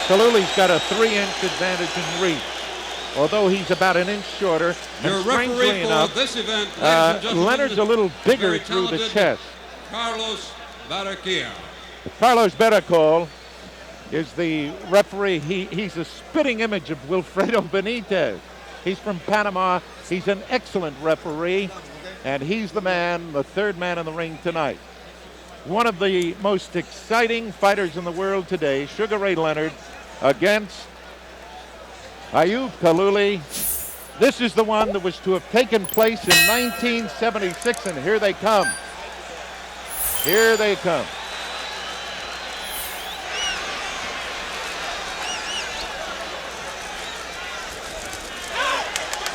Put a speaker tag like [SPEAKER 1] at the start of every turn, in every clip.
[SPEAKER 1] Kalule's got a 3-inch advantage in reach, although he's about an inch shorter.
[SPEAKER 2] Your
[SPEAKER 1] and
[SPEAKER 2] referee
[SPEAKER 1] strangely
[SPEAKER 2] for
[SPEAKER 1] enough,
[SPEAKER 2] this event, ladies and gentlemen,
[SPEAKER 1] Leonard's a little bigger
[SPEAKER 2] very
[SPEAKER 1] through the
[SPEAKER 2] talented
[SPEAKER 1] chest.
[SPEAKER 2] Carlos Barraquilla.
[SPEAKER 1] Carlos Baracol is the referee. He's a spitting image of Wilfredo Benitez. He's from Panama. He's an excellent referee, and he's the man, the third man in the ring tonight. One of the most exciting fighters in the world today, Sugar Ray Leonard, against Ayub Kalule. This is the one that was to have taken place in 1976, and here they come. Here they come.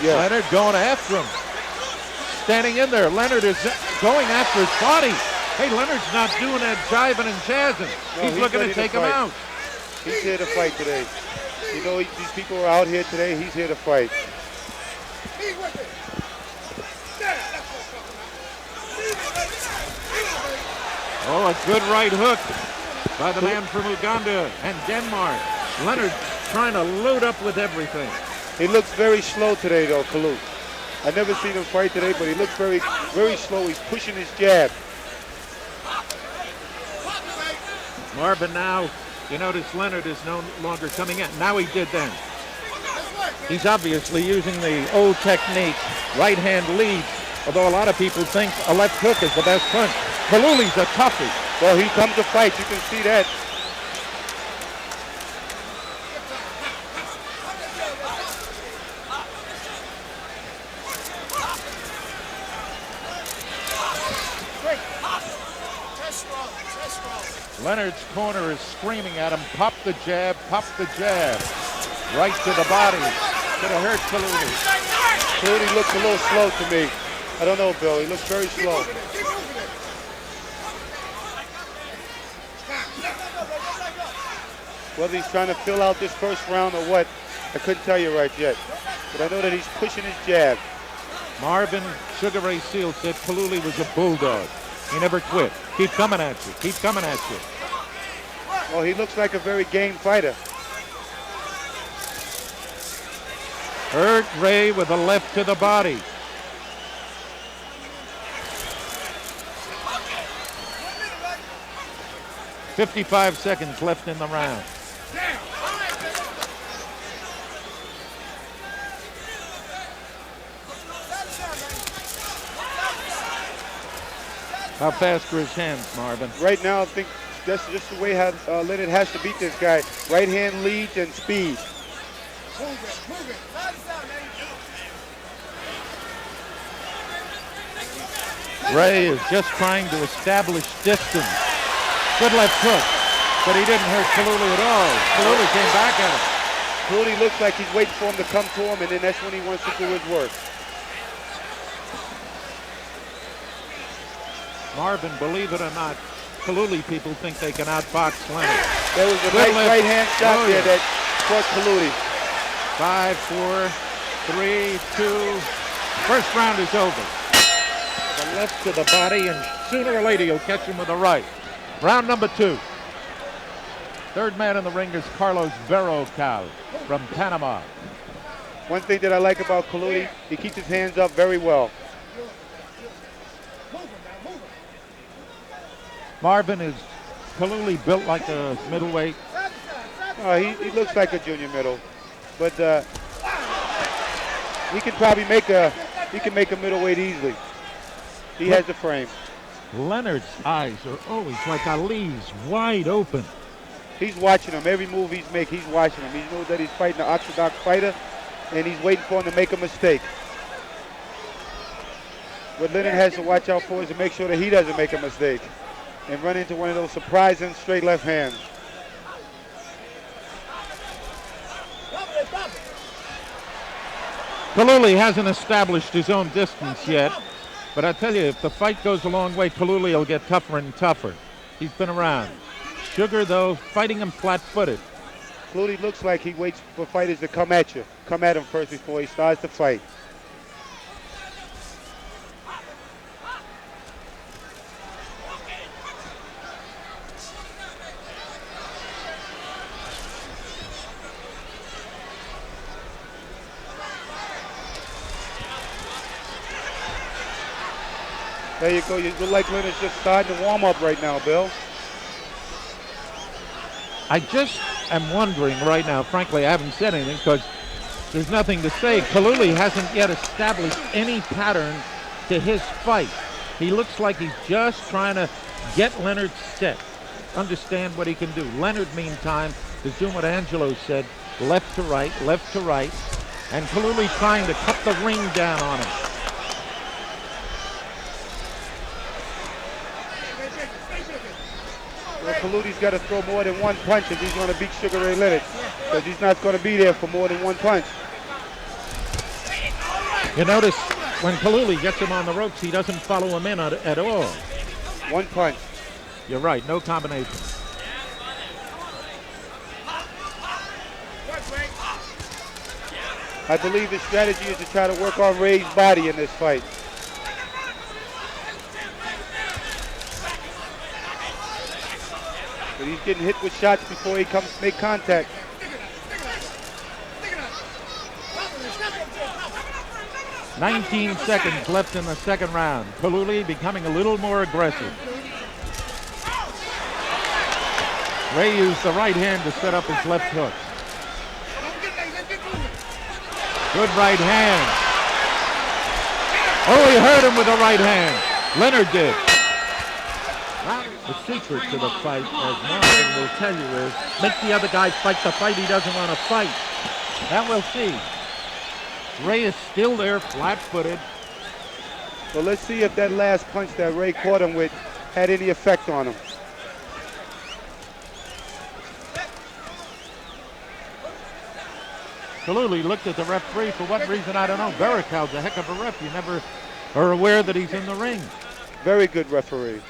[SPEAKER 1] Yeah. Leonard going after him. Standing in there. Leonard is going after his body. Hey, Leonard's not doing that jiving and jazzing. No, he's looking to take him out.
[SPEAKER 3] He's here to fight today. You know, these people are out here today. He's here to fight.
[SPEAKER 1] Oh, a good right hook by the man from Uganda and Denmark. Leonard trying to load up with everything.
[SPEAKER 3] He looks very slow today, though, Kalule. I've never seen him fight today, but he looks very, very slow. He's pushing his jab.
[SPEAKER 1] Marvin now, you notice Leonard is no longer coming in. Now he did then. He's obviously using the old technique, right hand lead, although a lot of people think a left hook is the best punch. Kalule's a toughie.
[SPEAKER 3] Well, he comes to fight. You can see that.
[SPEAKER 1] Leonard's corner is screaming at him, pop the jab, right to the body. Could have hurt Kalule.
[SPEAKER 3] Kalule looks a little slow to me. I don't know, Bill. He looks very slow. Whether he's trying to fill out this first round or what, I couldn't tell you right yet. But I know that he's pushing his jab.
[SPEAKER 1] Marvin Sugar Ray Seal said Kalule was a bulldog. He never quit. Keep coming at you. Keep coming at you.
[SPEAKER 3] Well, he looks like a very game fighter.
[SPEAKER 1] Hurt Ray with a left to the body. .55 seconds left in the round. How fast are his hands, Marvin?
[SPEAKER 3] Right now, I think that's just the way how Leonard has to beat this guy. Right hand leads and speed.
[SPEAKER 1] Ray is just trying to establish distance. Good left hook, but he didn't hurt Kalule at all. Kalule came back at him.
[SPEAKER 3] Kalule looks like he's waiting for him to come to him, and then that's when he wants to do his work.
[SPEAKER 1] Marvin, believe it or not, Kalule people think they can outbox Leonard.
[SPEAKER 3] There was a nice right hand shot there that caught Kalule.
[SPEAKER 1] 5, 4, 3, 2. First round is over. The left to the body, and sooner or later you'll catch him with a right. Round number 2. Third man in the ring is Carlos Barraquilla from Panama.
[SPEAKER 3] One thing that I like about Kalule, he keeps his hands up very well.
[SPEAKER 1] Marvin, is Kalule built like a middleweight?
[SPEAKER 3] He looks like a junior middle, but he can probably make a middleweight easily. He has the frame.
[SPEAKER 1] Leonard's eyes are always like Ali's, wide open.
[SPEAKER 3] He's watching him. Every move he's making, he's watching him. He knows that he's fighting an orthodox fighter, and he's waiting for him to make a mistake. What Leonard has to watch out for is to make sure that he doesn't make a mistake and run into one of those surprising straight left hands.
[SPEAKER 1] Kalule hasn't established his own distance yet, but I tell you, if the fight goes a long way, Kalule will get tougher and tougher. He's been around. Sugar, though, fighting him flat-footed.
[SPEAKER 3] Kalule looks like he waits for fighters to come at you. Come at him first before he starts the fight. There you go. You look like Leonard's just starting to warm up right now, Bill.
[SPEAKER 1] I just am wondering right now, frankly, I haven't said anything because there's nothing to say. Kalule hasn't yet established any pattern to his fight. He looks like he's just trying to get Leonard set, understand what he can do. Leonard, meantime, is doing what Angelo said, left to right, and Kalule trying to cut the ring down on him.
[SPEAKER 3] Well, Kalute's got to throw more than one punch if he's going to beat Sugar Ray Leonard, because he's not going to be there for more than one punch.
[SPEAKER 1] You notice when Kalule gets him on the ropes, he doesn't follow him in at all.
[SPEAKER 3] One punch.
[SPEAKER 1] You're right, no combination.
[SPEAKER 3] I believe his strategy is to try to work on Ray's body in this fight. But he's getting hit with shots before he comes to make contact.
[SPEAKER 1] "19 seconds left in the second round. Kalule becoming a little more aggressive. Ray used the right hand to set up his left hook. Good right hand. Oh, he hurt him with the right hand. Leonard did. The secret to the fight, as Marvin will tell you, is make the other guy fight the fight he doesn't want to fight. That we'll see. Ray is still there, flat-footed.
[SPEAKER 3] Well, let's see if that last punch that Ray caught him with had any effect on him.
[SPEAKER 1] Kalule looked at the referee for what reason, I don't know. Baracal's a heck of a ref. You never are aware that he's in the ring.
[SPEAKER 3] Very good referee.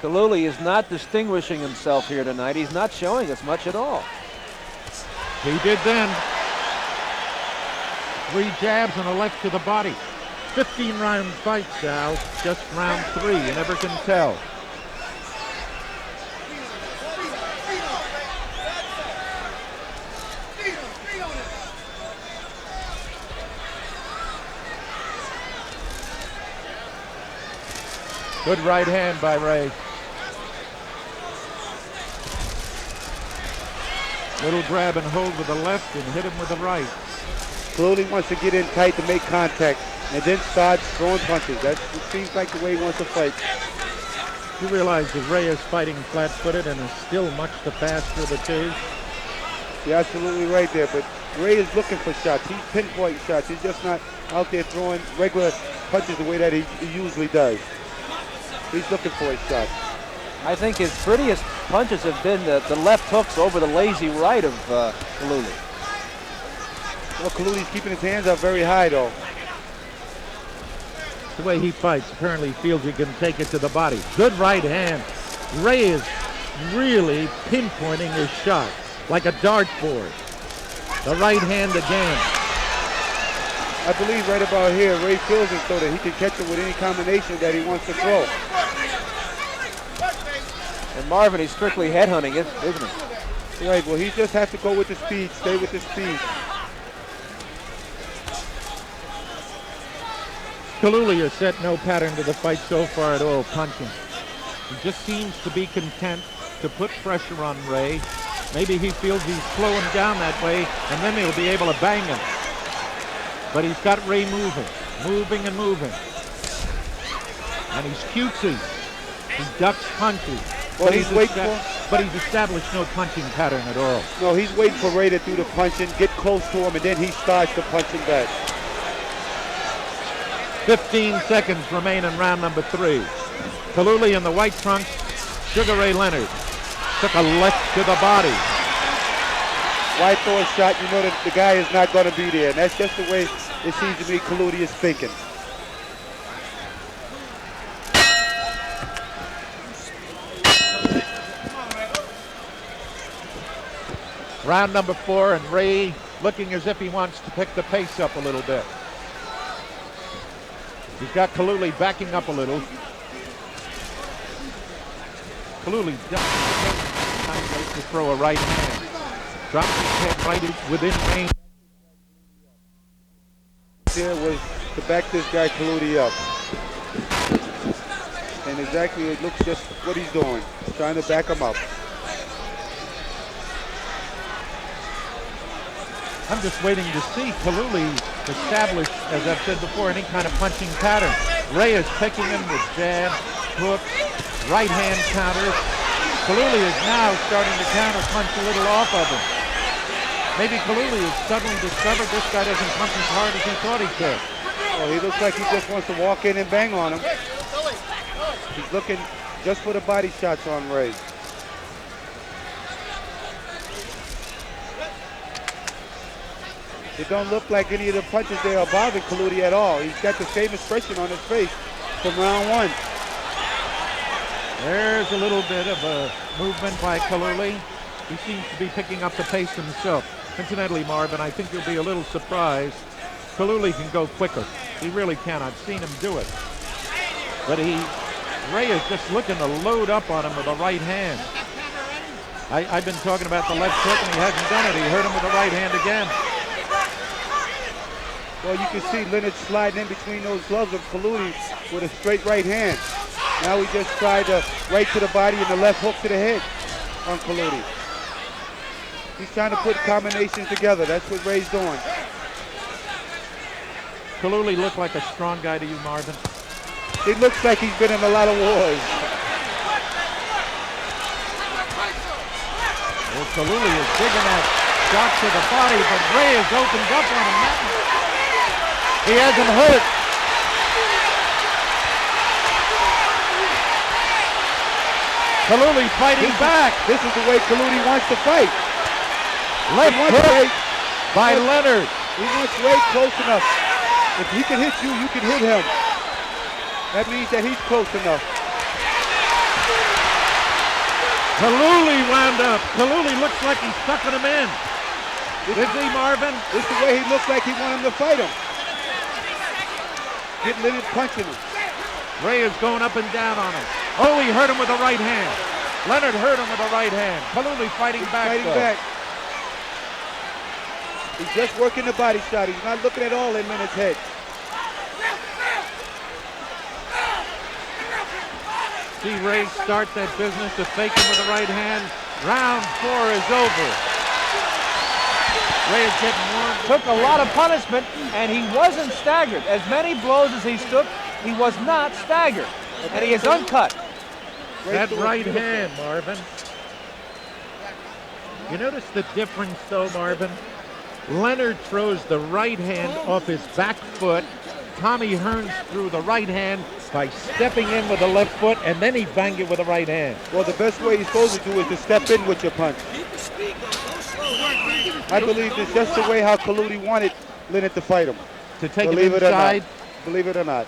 [SPEAKER 4] Kalule is not distinguishing himself here tonight. He's not showing us much at all.
[SPEAKER 1] He did then. 3 jabs and a left to the body. 15-round fight, Sal. Just round 3. You never can tell. Good right hand by Ray. Little grab and hold with the left and hit him with the right.
[SPEAKER 3] Kalule wants to get in tight to make contact and then starts throwing punches. That seems like the way he wants to fight.
[SPEAKER 1] You realize that Ray is fighting flat-footed and is still much the faster of the two.
[SPEAKER 3] You're absolutely right there, but Ray is looking for shots. He's pinpointing shots. He's just not out there throwing regular punches the way that he usually does. He's looking for a shot.
[SPEAKER 4] I think his prettiest punches have been the left hooks over the lazy right of Kalule.
[SPEAKER 3] Well, Kalute's keeping his hands up very high, though.
[SPEAKER 1] The way he fights, apparently he feels he can take it to the body. Good right hand. Ray is really pinpointing his shot like a dartboard. The right hand again.
[SPEAKER 3] I believe right about here, Ray feels as though that he can catch it with any combination that he wants to throw.
[SPEAKER 4] And Marvin, he's strictly headhunting, isn't he?
[SPEAKER 3] Right, well, he just has to go with the speed, stay with the speed.
[SPEAKER 1] Kalule has set no pattern to the fight so far at all, punching. He just seems to be content to put pressure on Ray. Maybe he feels he's slowing down that way, and then he'll be able to bang him. But he's got Ray moving and moving. And he's cutesy. He ducks punches.
[SPEAKER 3] Well, he's waiting
[SPEAKER 1] but he's established no punching pattern at all.
[SPEAKER 3] No, he's waiting for Ray to do the punching, get close to him, and then he starts the punching back.
[SPEAKER 1] 15 seconds remain in round number 3. Kalule in the white trunks, Sugar Ray Leonard. Took a left to the body.
[SPEAKER 3] Why throw a shot? You know that the guy is not going to be there. And that's just the way it seems to me Kalule is thinking.
[SPEAKER 1] Round number 4, and Ray looking as if he wants to pick the pace up a little bit. He's got Kalule backing up a little. Kalule doesn't to throw a right hand. Drops his head right within range.
[SPEAKER 3] attempts here was to back this guy Kalule up. And exactly, it looks just what he's doing, trying to back him up.
[SPEAKER 1] I'm just waiting to see Kalule establish, as I've said before, any kind of punching pattern. Ray is picking him with jab, hooks, right hand counters. Kalule is now starting to counter punch a little off of him. Maybe Kalule has suddenly discovered this guy doesn't punch as hard as he thought he could.
[SPEAKER 3] Well, he looks like he just wants to walk in and bang on him. He's looking just for the body shots on Ray. It don't look like any of the punches there are bothering Kalule at all. He's got the same expression on his face from round one.
[SPEAKER 1] There's a little bit of a movement by Kalule. He seems to be picking up the pace himself. Incidentally, Marvin, I think you'll be a little surprised. Kalule can go quicker. He really can. I've seen him do it. But Ray is just looking to load up on him with a right hand. I've been talking about the left hook, and he hasn't done it. He hurt him with the right hand again.
[SPEAKER 3] Well, you can see Leonard sliding in between those gloves of Kalule with a straight right hand. Now he just tried to right to the body and the left hook to the head on Kalule. He's trying to put combinations together. That's what Ray's doing.
[SPEAKER 1] Kalule looked like a strong guy to you, Marvin.
[SPEAKER 3] It looks like he's been in a lot of wars.
[SPEAKER 1] Well, Kalule is digging at shots to the body, but Ray has opened up on him now. He hasn't hurt. Kalule fighting back.
[SPEAKER 3] This is the way Kalule wants to fight.
[SPEAKER 1] Left hook by Leonard.
[SPEAKER 3] He wants Ray close enough. If he can hit you, you can hit him. That means that he's close enough.
[SPEAKER 1] Kalule wound up. Kalule looks like he's sucking him in. Is he, Marvin?
[SPEAKER 3] This is the way he looks like he wanted him to fight him. Get Leonard punching him.
[SPEAKER 1] Ray is going up and down on him. Oh, he hurt him with the right hand. Leonard hurt him with the right hand. Kalule fighting back.
[SPEAKER 3] He's just working the body shot. He's not looking at all in Leonard's head.
[SPEAKER 1] See Ray start that business of faking with the right hand. Round 4 is over. Ray is getting warm.
[SPEAKER 4] Took a lot of punishment, and he wasn't staggered. As many blows as he took, he was not staggered. And he is uncut.
[SPEAKER 1] That right hand, Marvin. You notice the difference, though, Marvin? Leonard throws the right hand off his back foot. Tommy Hearns threw the right hand by stepping in with the left foot, and then he banged it with the right hand.
[SPEAKER 3] Well, the best way you're supposed to do is to step in with your punch. I believe it's just the way how Kalule wanted Leonard to fight him.
[SPEAKER 1] To take him inside.
[SPEAKER 3] Believe it or not.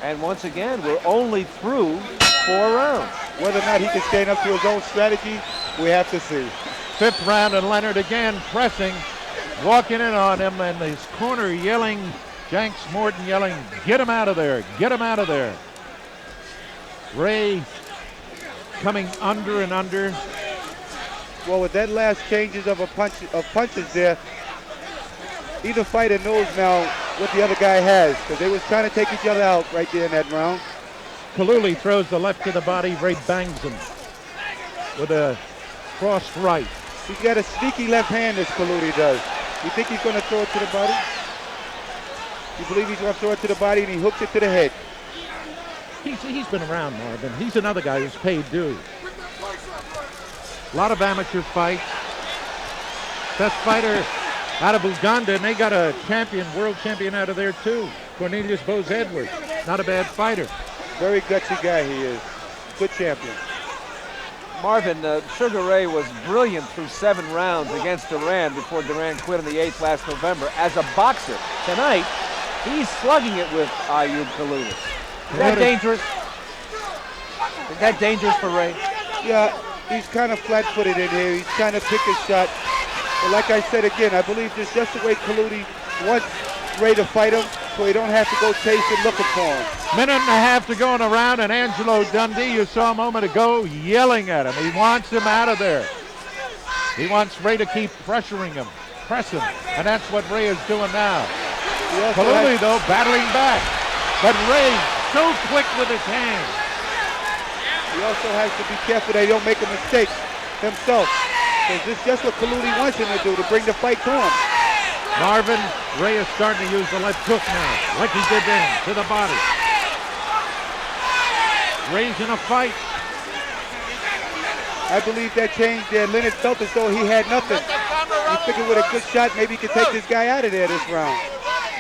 [SPEAKER 4] And once again, we're only through 4 rounds.
[SPEAKER 3] Whether or not he can stand up to his own strategy, we have to see.
[SPEAKER 1] 5th round, and Leonard again pressing, walking in on him, and his corner yelling, Jenks Morton yelling, get him out of there, get him out of there. Ray coming under and under.
[SPEAKER 3] Well, with that last changes of punches there, either fighter knows now what the other guy has, because they was trying to take each other out right there in that round.
[SPEAKER 1] Kalule throws the left to the body. Ray bangs him with a crossed right.
[SPEAKER 3] He's got a sneaky left hand, this Kalule does. You think he's going to throw it to the body? You believe he's going to throw it to the body and he hooks it to the head?
[SPEAKER 1] He's been around, Marvin. He's another guy who's paid dues. A lot of amateur fights. Best fighter out of Uganda, and they got a world champion out of there too. Cornelius Bose Edwards. Not a bad fighter.
[SPEAKER 3] Very gutsy guy he is. Good champion.
[SPEAKER 4] Marvin, Sugar Ray was brilliant through 7 rounds against Duran before Duran quit in the 8th last November. As a boxer, tonight, he's slugging it with Ayub Kalule. Is that dangerous? Is that dangerous for Ray?
[SPEAKER 3] Yeah, he's kind of flat-footed in here. He's trying to pick his shot. But like I said again, I believe this is just the way Kalule wants Ray to fight him, so he don't have to go chasing, looking for him.
[SPEAKER 1] Minute and a half to go in a round, and Angelo Dundee, you saw a moment ago, yelling at him. He wants him out of there. He wants Ray to keep pressuring him, press him, and that's what Ray is doing now. Kalule, though, battling back. But Ray, so quick with his hands.
[SPEAKER 3] He also has to be careful that he don't make a mistake himself. Because this is just what Kalule wants him to do, to bring the fight to him.
[SPEAKER 1] Marvin, Ray is starting to use the left hook now, like he did then, to the body. Ray's in a fight.
[SPEAKER 3] I believe that changed there. Leonard felt as though he had nothing. He figured with a good shot, maybe he could take this guy out of there this round.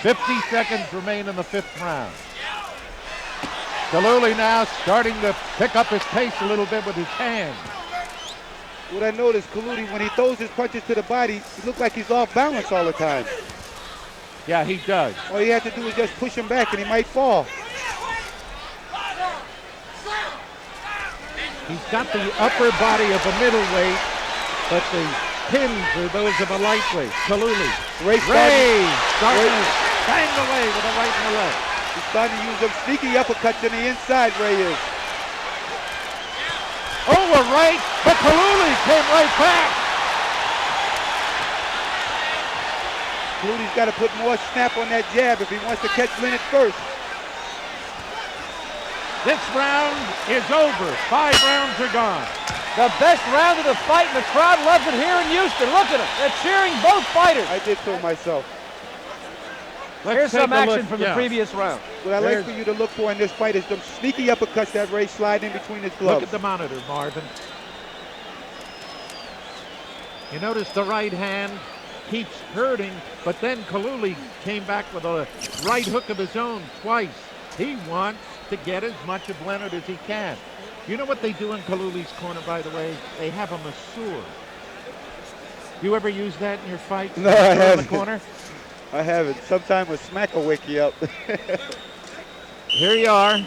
[SPEAKER 1] 50 seconds remain in the 5th round. Kalule now starting to pick up his pace a little bit with his hands.
[SPEAKER 3] What I noticed, Kalule, when he throws his punches to the body, he looks like he's off balance all the time.
[SPEAKER 1] Yeah, he does.
[SPEAKER 3] All you have to do is just push him back and he might fall.
[SPEAKER 1] He's got the upper body of a middleweight, but the pins are those of a lightweight. Kalule. Ray starting to bang away with a right and a left.
[SPEAKER 3] He's starting to use them sneaky uppercuts on the inside, Ray is.
[SPEAKER 1] Over right, but Kalule came right back.
[SPEAKER 3] Kalule's got to put more snap on that jab if he wants to catch Leonard first.
[SPEAKER 1] This round is over. 5 rounds are gone.
[SPEAKER 4] The best round of the fight, and the crowd loves it here in Houston. Look at them. They're cheering both fighters.
[SPEAKER 3] I did so myself.
[SPEAKER 4] Here's some action from the previous round.
[SPEAKER 3] What I like for you to look for in this fight is them sneaky uppercuts that Ray slide in between his gloves.
[SPEAKER 1] Look at the monitor, Marvin. You notice the right hand keeps hurting, but then Kalule came back with a right hook of his own twice. He wants to get as much of Leonard as he can. You know what they do in Kalule's corner, by the way? They have a masseur. You ever use that in your fight?
[SPEAKER 3] No, I haven't.
[SPEAKER 1] In the corner?
[SPEAKER 3] I haven't. Sometimes a smack will wake you up.
[SPEAKER 1] Here you are.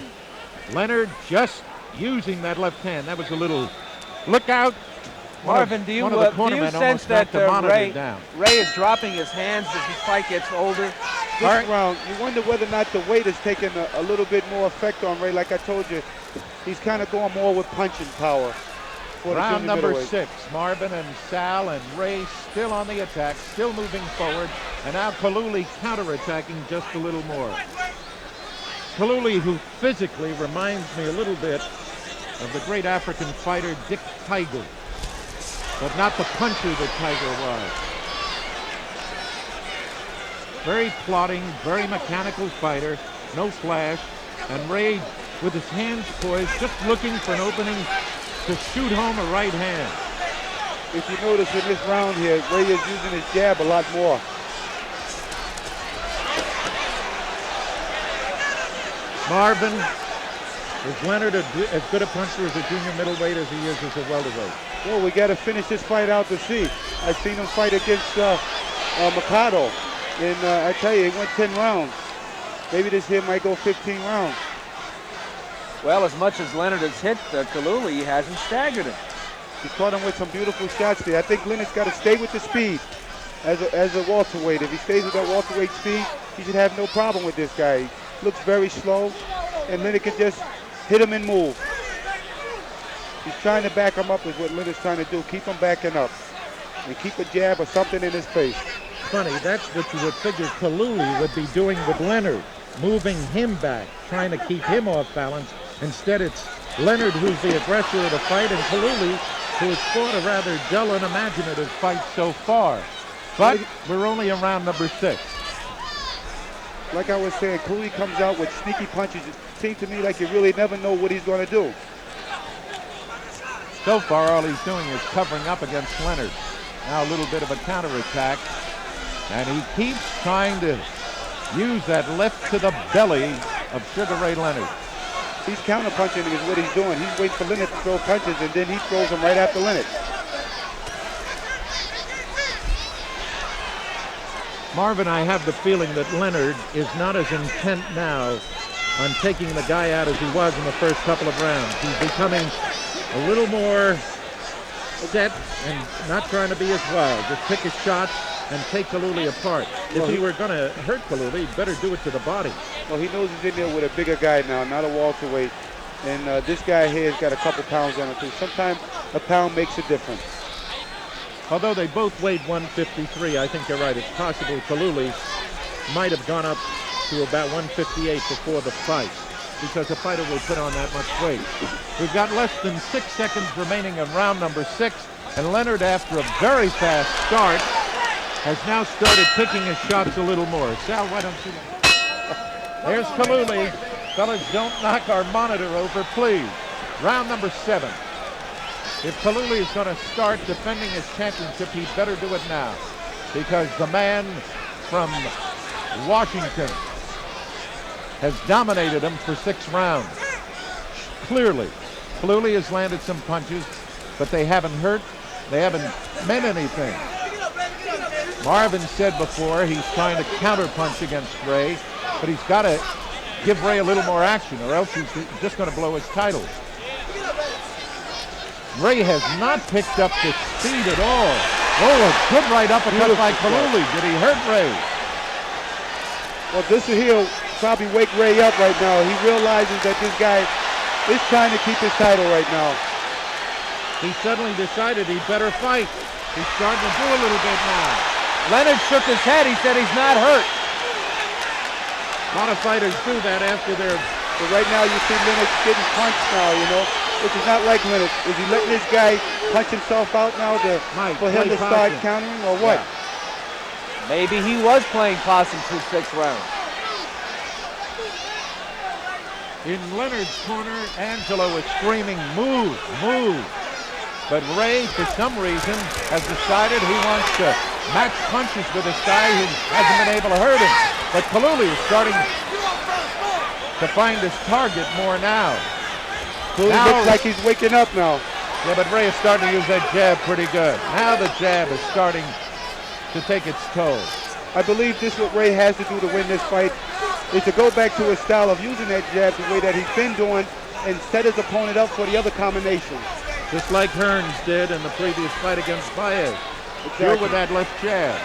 [SPEAKER 1] Leonard just using that left hand. That was a little look out.
[SPEAKER 4] Marvin, do you sense that Ray is dropping his hands as his fight gets older?
[SPEAKER 3] This round, you wonder whether or not the weight is taking a little bit more effect on Ray. Like I told you, he's kind of going more with punching power.
[SPEAKER 1] Round number 6, Marvin and Sal and Ray still on the attack, still moving forward, and now Kalule counterattacking just a little more. Kalule, who physically reminds me a little bit of the great African fighter Dick Tiger, but not the puncher that Tiger was. Very plodding, very mechanical fighter, no flash, and Ray with his hands poised, just looking for an opening to shoot home a right hand.
[SPEAKER 3] If you notice in this round here, Ray is using his jab a lot more.
[SPEAKER 1] Marvin, is Leonard as good a puncher as a junior middleweight as he is as a welterweight?
[SPEAKER 3] Well, we got to finish this fight out to see. I've seen him fight against Mikado, and I tell you, he went 10 rounds. Maybe this here might go 15 rounds.
[SPEAKER 4] Well, as much as Leonard has hit Kalule, he hasn't staggered him.
[SPEAKER 3] He's caught him with some beautiful shots there. I think Leonard's got to stay with the speed as a welterweight. If he stays with that welterweight speed, he should have no problem with this guy. He looks very slow, and Leonard can just hit him and move. He's trying to back him up is what Leonard's trying to do. Keep him backing up and keep a jab or something in his face.
[SPEAKER 1] Funny, that's what you would figure Kalule would be doing with Leonard, moving him back, trying to keep him off balance. Instead, it's Leonard who's the aggressor of the fight, and Kalule who has fought a rather dull and imaginative fight so far. But we're only in round number 6.
[SPEAKER 3] Like I was saying, Kalule comes out with sneaky punches. It seems to me like you really never know what he's going to do.
[SPEAKER 1] So far, all he's doing is covering up against Leonard. Now a little bit of a counterattack, and he keeps trying to use that left to the belly of Sugar Ray Leonard.
[SPEAKER 3] He's counterpunching is what he's doing. He's waiting for Leonard to throw punches, and then he throws them right after Leonard.
[SPEAKER 1] Marvin, I have the feeling that Leonard is not as intent now on taking the guy out as he was in the first couple of rounds. He's becoming a little more set and not trying to be as wild. Just pick his shots and take Kalule apart. If he were going to hurt Kalule, he'd better do it to the body.
[SPEAKER 3] Well, he knows he's in there with a bigger guy now, not a welterweight. And this guy here has got a couple pounds on it, too. Sometimes a pound makes a difference.
[SPEAKER 1] Although they both weighed 153, I think you're right. It's possible Kalule might have gone up to about 158 before the fight, because a fighter will put on that much weight. We've got less than 6 seconds remaining in round number 6, and Leonard, after a very fast start, has now started picking his shots a little more. Sal, why don't you... There's Kalule. Fellas, don't knock our monitor over, please. Round number 7. If Kalule is going to start defending his championship, he'd better do it now, because the man from Washington has dominated him for 6 rounds. Clearly, Kalule has landed some punches, but they haven't hurt. They haven't meant anything. Marvin said before he's trying to counterpunch against Ray, but he's got to give Ray a little more action, or else he's just going to blow his title. Ray has not picked up the speed at all. Oh, a good right uppercut by Kalule. Did he hurt Ray?
[SPEAKER 3] Well, this he'll probably wake Ray up right now. He realizes that this guy is trying to keep his title right now.
[SPEAKER 1] He suddenly decided he'd better fight. He's starting to do a little bit now.
[SPEAKER 4] Leonard shook his head. He said he's not hurt.
[SPEAKER 1] A lot of fighters do that after they're...
[SPEAKER 3] But right now you see Leonard getting punched now, you know. Which is not like Leonard. Is he letting this guy punch himself out now for him to start countering, or what?
[SPEAKER 4] Yeah. Maybe he was playing possum through 6 rounds.
[SPEAKER 1] In Leonard's corner, Angelo is screaming, move, move. But Ray, for some reason, has decided he wants to match punches with this guy who hasn't been able to hurt him. But Kalule is starting to find his target more now.
[SPEAKER 3] Kalule looks like he's waking up now.
[SPEAKER 1] Yeah, but Ray is starting to use that jab pretty good. Now the jab is starting to take its toll.
[SPEAKER 3] I believe this is what Ray has to do to win this fight, is to go back to his style of using that jab the way that he's been doing and set his opponent up for the other combinations.
[SPEAKER 1] Just like Hearns did in the previous fight against Baez.
[SPEAKER 3] Exactly.
[SPEAKER 1] Here with that left jab.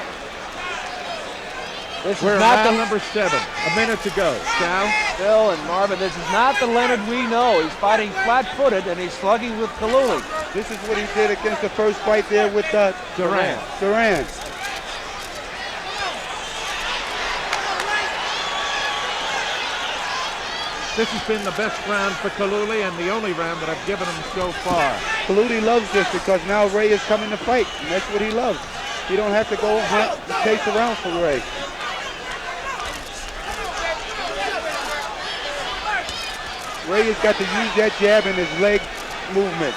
[SPEAKER 4] We're not
[SPEAKER 1] round number 7. A minute to go. Sal?
[SPEAKER 4] Bill and Marvin, this is not the Leonard we know. He's fighting flat-footed and he's slugging with Kalule.
[SPEAKER 3] This is what he did against the first fight there with
[SPEAKER 1] Duran. This has been the best round for Kalule and the only round that I've given him so far.
[SPEAKER 3] Kalule loves this because now Ray is coming to fight, and that's what he loves. You don't have to go hunt and chase around for Ray. Ray has got to use that jab and his leg movement.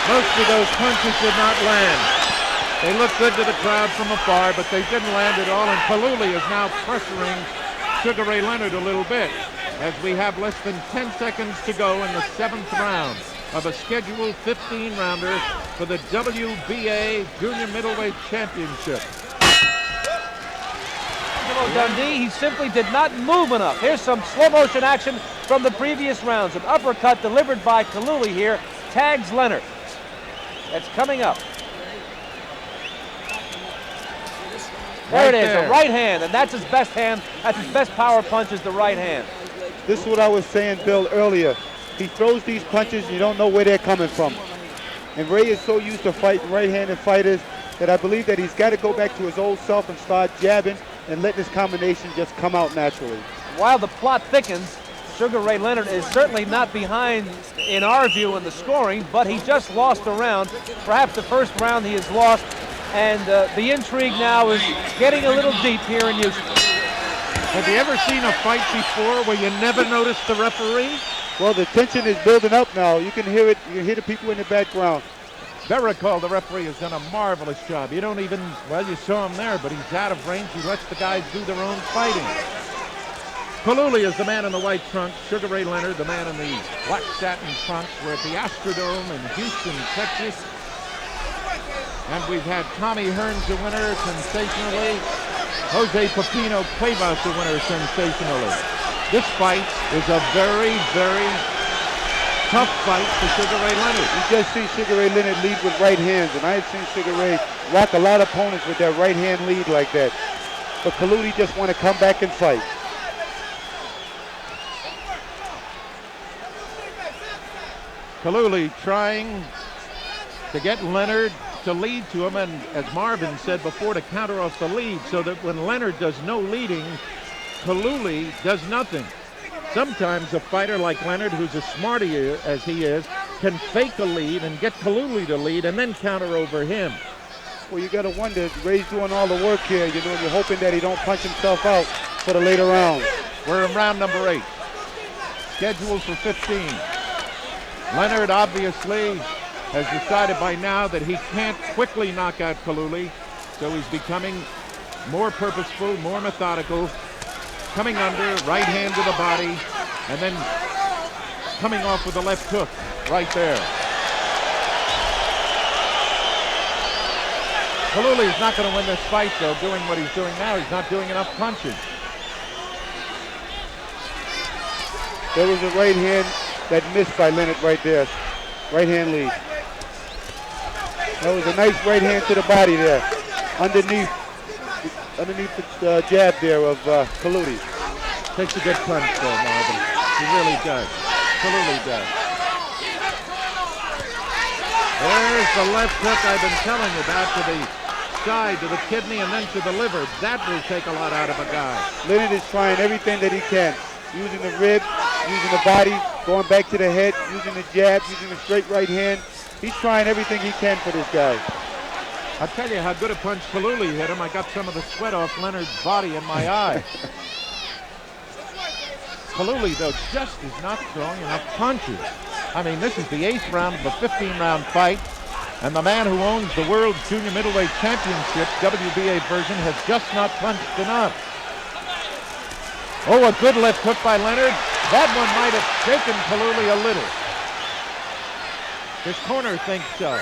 [SPEAKER 1] Most of those punches did not land. They looked good to the crowd from afar, but they didn't land at all, and Kalule is now pressuring Sugar Ray Leonard a little bit as we have less than 10 seconds to go in the 7th round of a scheduled 15-rounder for the WBA Junior Middleweight Championship.
[SPEAKER 4] Dundee, he simply did not move enough. Here's some slow-motion action from the previous rounds. An uppercut delivered by Kalule here tags Leonard. That's coming up. There it is, a right hand, and that's his best hand. That's his best power punch, is the right hand.
[SPEAKER 3] This is what I was saying, Bill, earlier. He throws these punches, you don't know where they're coming from. And Ray is so used to fighting right-handed fighters that I believe that he's got to go back to his old self and start jabbing and let this combination just come out naturally.
[SPEAKER 4] While the plot thickens, Sugar Ray Leonard is certainly not behind, in our view, in the scoring, but he just lost a round. Perhaps the first round he has lost, and the intrigue now is getting a little deep here in Houston.
[SPEAKER 1] Have you ever seen a fight before where you never noticed the referee?
[SPEAKER 3] Well, the tension is building up now. You can hear it. You can hear the people in the background.
[SPEAKER 1] Bericol, the referee, has done a marvelous job. You don't even, well, you saw him there, but he's out of range. He lets the guys do their own fighting. Kalule is the man in the white trunks. Sugar Ray Leonard, the man in the black satin trunks. We're at the Astrodome in Houston, Texas. And we've had Tommy Hearns, the winner, sensationally. Jose Pepino Cuevas, the winner, sensationally. This fight is a very, very tough fight for Sugar Ray Leonard.
[SPEAKER 3] You just see Sugar Ray Leonard lead with right hands, and I've seen Sugar Ray rock a lot of opponents with that right hand lead like that. But Kalule just want to come back and fight.
[SPEAKER 1] Kalule trying to get Leonard to lead to him, and as Marvin said before, to counter off the lead, so that when Leonard does no leading, Kalule does nothing. Sometimes a fighter like Leonard, who's as smart as he is, can fake a lead and get Kalule to lead and then counter over him.
[SPEAKER 3] Well, you got to wonder, Ray's doing all the work here. You know, you're hoping that he don't punch himself out for the later rounds.
[SPEAKER 1] We're in round number 8. Scheduled for 15. Leonard obviously has decided by now that he can't quickly knock out Kalule, so he's becoming more purposeful, more methodical, coming under, right hand to the body, and then coming off with a left hook right there. Kalule is not going to win this fight, though, doing what he's doing now. He's not doing enough punches.
[SPEAKER 3] There was a right hand that missed by Leonard right there. Right hand lead. That was a nice right hand to the body there. Underneath the jab there of Kalule.
[SPEAKER 1] Takes a good punch, though, Marvin. He really does. Kalule does. There's the left hook I've been telling you about, to the side, to the kidney, and then to the liver. That will take a lot out of a guy.
[SPEAKER 3] Leonard is trying everything that he can. Using the rib, using the body, going back to the head, using the jab, using the straight right hand. He's trying everything he can for this guy.
[SPEAKER 1] I'll tell you how good a punch Kalule hit him. I got some of the sweat off Leonard's body in my eye. Kalule, though, just is not throwing enough punches. I mean, this is the 8th round of a 15-round fight, and the man who owns the World Junior Middleweight Championship, WBA version, has just not punched enough. Oh, a good left hook by Leonard. That one might have shaken Kalule a little. His corner thinks so.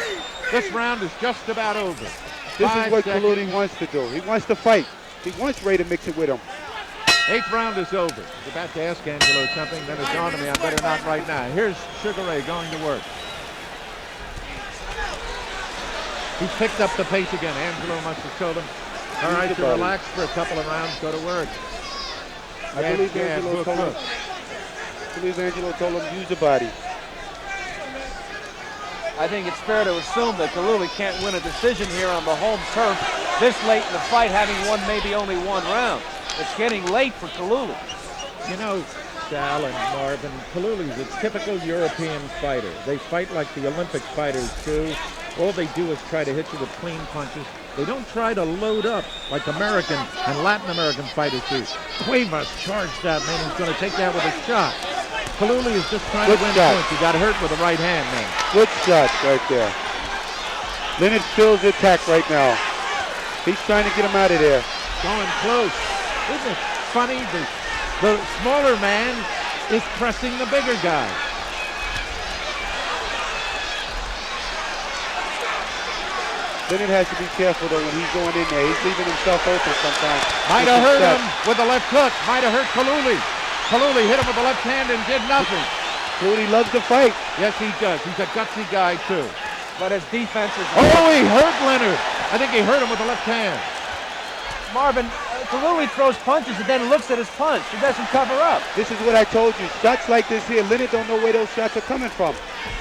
[SPEAKER 1] This round is just about over.
[SPEAKER 3] This is what Kalule wants to do. He wants to fight. He wants Ray to mix it with him.
[SPEAKER 1] 8th round is over. I was about to ask Angelo something, then it dawned on me I better not right now. Here's Sugar Ray going to work. He's picked up the pace again. Angelo must have told him, all right, to relax for a couple of rounds, go to work.
[SPEAKER 3] I believe Angelo told him use the body.
[SPEAKER 4] I think it's fair to assume that Kalule can't win a decision here on the home turf this late in the fight, having won maybe only 1 round. It's getting late for Kalule.
[SPEAKER 1] You know, Sal and Marvin, Kalule's a typical European fighter. They fight like the Olympic fighters do. All they do is try to hit you with clean punches. They don't try to load up like American and Latin American fighters do. We must charge that man. He's going to take that with a shot. Kalule is just trying to win points. He got hurt with the right hand, man.
[SPEAKER 3] Good shot right there. Leonard feels the attack right now. He's trying to get him out of there.
[SPEAKER 1] Going close. Isn't it funny? The smaller man is pressing the bigger guy.
[SPEAKER 3] Leonard has to be careful, though, when he's going in there. He's leaving himself open sometimes.
[SPEAKER 1] Might have hurt him with the left hook. Might have hurt Kalule. Kalule hit him with the left hand and did nothing.
[SPEAKER 3] Kalule loves to fight.
[SPEAKER 1] Yes, he does. He's a gutsy guy, too.
[SPEAKER 4] But his defense is...
[SPEAKER 1] Oh, he hurt Leonard. I think he hurt him with the left hand.
[SPEAKER 4] Marvin, Kalule throws punches and then looks at his punch. He doesn't cover up.
[SPEAKER 3] This is what I told you. Shots like this here, Leonard don't know where those shots are coming from.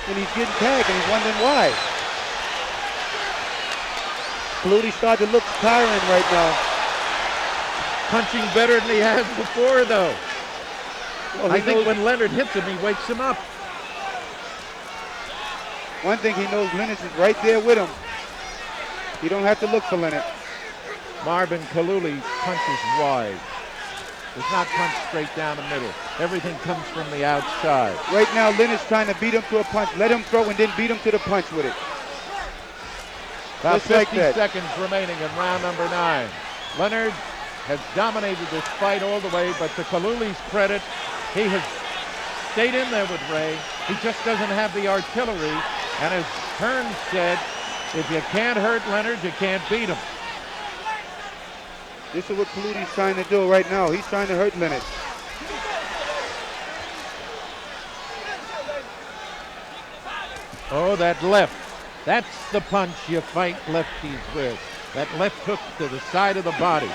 [SPEAKER 3] And he's getting tagged and he's wondering why. Kalule started to look tiring right now.
[SPEAKER 1] Punching better than he has before, though.
[SPEAKER 3] Well,
[SPEAKER 1] I think when Leonard hits him, he wakes him up.
[SPEAKER 3] One thing he knows, Leonard is right there with him. You don't have to look for Leonard.
[SPEAKER 1] Marvin, Kalule punches wide. Does not punch straight down the middle. Everything comes from the outside.
[SPEAKER 3] Right now, Leonard's trying to beat him to a punch. Let him throw and then beat him to the punch with it.
[SPEAKER 1] About
[SPEAKER 3] Just
[SPEAKER 1] 50
[SPEAKER 3] like that.
[SPEAKER 1] seconds remaining in round number 9. Leonard has dominated this fight all the way, but to Kalule's credit, he has stayed in there with Ray. He just doesn't have the artillery. And as Hearn said, if you can't hurt Leonard, you can't beat him.
[SPEAKER 3] This is what Kalule's trying to do right now. He's trying to hurt Leonard.
[SPEAKER 1] Oh, that left. That's the punch you fight lefties with. That left hook to the side of the body.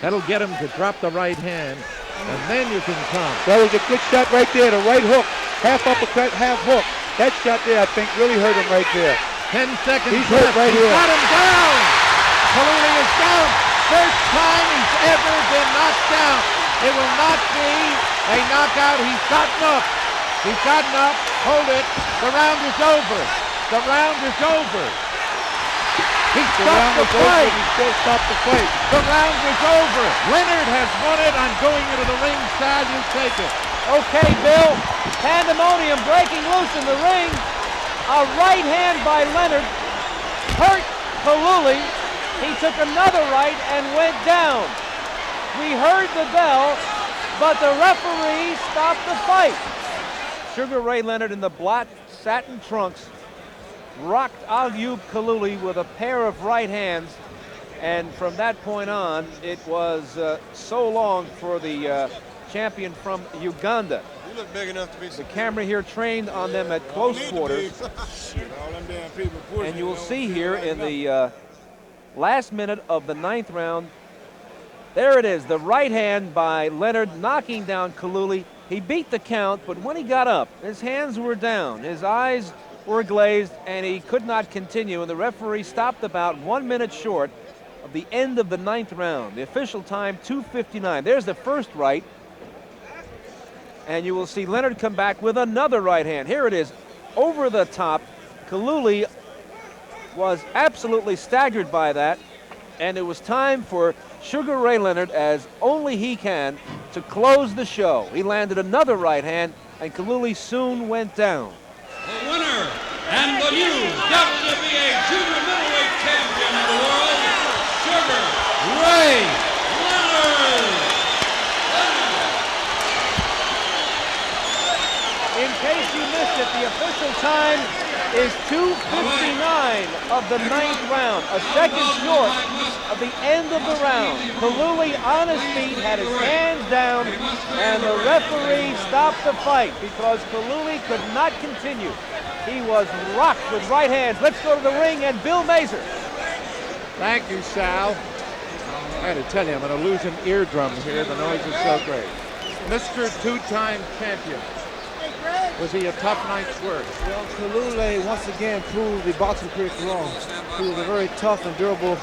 [SPEAKER 1] That'll get him to drop the right hand, and then you can come.
[SPEAKER 3] That was a good shot right there. The right hook. Half uppercut, half hook. That shot there, I think, really hurt him right there.
[SPEAKER 1] 10 seconds
[SPEAKER 3] He's hurt
[SPEAKER 1] left.
[SPEAKER 3] right
[SPEAKER 1] He's
[SPEAKER 3] here.
[SPEAKER 1] got him down. Kalule is down. First time he's ever been knocked down. It will not be a knockout. He's gotten up. He's gotten up. Hold it. The round is over. The round is over. He stopped the fight.
[SPEAKER 3] He still stopped the fight.
[SPEAKER 1] The round is over. Leonard has won it. I'm going into the ringside. You take it.
[SPEAKER 4] Okay, Bill. Pandemonium breaking loose in the ring. A right hand by Leonard hurt Kalule. He took another right and went down. We heard the bell, but the referee stopped the fight. Sugar Ray Leonard in the black satin trunks rocked Ayub Kalule with a pair of right hands, and from that point on, it was so long for the champion from Uganda.
[SPEAKER 5] You look big enough to be.
[SPEAKER 4] The camera here trained on them at close quarters, and you will see here in the last minute of the 9th round, there it is, the right hand by Leonard knocking down Kalule. He beat the count, but when he got up, his hands were down, his eyes were glazed, and he could not continue, and the referee stopped the bout 1 minute short of the end of the 9th round. The official time, 2:59. There's the first right, and you will see Leonard come back with another right hand. Here it is, over the top. Kalule was absolutely staggered by that, and it was time for Sugar Ray Leonard, as only he can, to close the show. He landed another right hand, and Kalule soon went down.
[SPEAKER 2] The winner and the new WBA Junior Middleweight Champion of the world, Sugar Ray Leonard.
[SPEAKER 4] In case you missed it, the official time is 2:59 of the 9th round, a second short of the end of the round. Kalule on his feet, had his hands down, and the referee stopped the fight because Kalule could not continue. He was rocked with right hands. Let's go to the ring and Bill Mazer.
[SPEAKER 1] Thank you, Sal. I got to tell you, I'm going to lose an eardrum here. The noise is so great. Mr. Two-time champion. Was he a tough night's work?
[SPEAKER 6] Well, Kalule once again proved the boxing critics wrong. He was a very tough and durable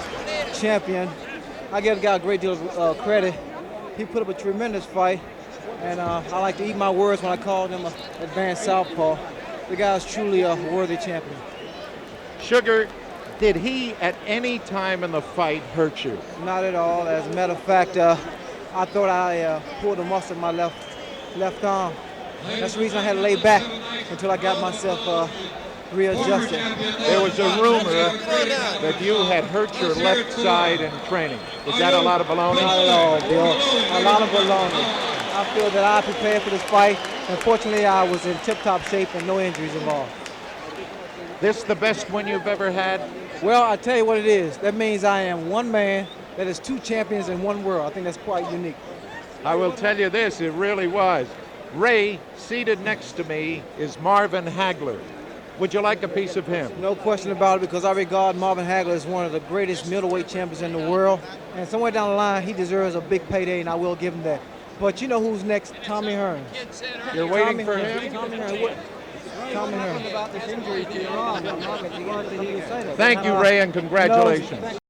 [SPEAKER 6] champion. I give the guy a great deal of credit. He put up a tremendous fight, and I like to eat my words when I call him an advanced southpaw. The guy is truly a worthy champion.
[SPEAKER 1] Sugar, did he at any time in the fight hurt you?
[SPEAKER 6] Not at all. As a matter of fact, I thought I pulled a muscle in my left arm. That's the reason I had to lay back until I got myself readjusted.
[SPEAKER 1] There was a rumor that you had hurt your left side in training. Is that a lot of baloney?
[SPEAKER 6] Not at all, Bill. A lot of baloney. I feel that I prepared for this fight. Unfortunately, I was in tip-top shape and no injuries involved.
[SPEAKER 1] This the best win you've ever had?
[SPEAKER 6] Well, I tell you what it is. That means I am one man that is two champions in one world. I think that's quite unique.
[SPEAKER 1] I will tell you this, it really was. Ray, seated next to me, is Marvin Hagler. Would you like a piece of him?
[SPEAKER 6] No question about it, because I regard Marvin Hagler as one of the greatest middleweight champions in the world. And somewhere down the line, he deserves a big payday, and I will give him that. But you know who's next? Tommy Herring.
[SPEAKER 1] You're waiting for him?
[SPEAKER 6] Tommy Herring. Tommy Herring.
[SPEAKER 1] Thank you, Ray, and congratulations.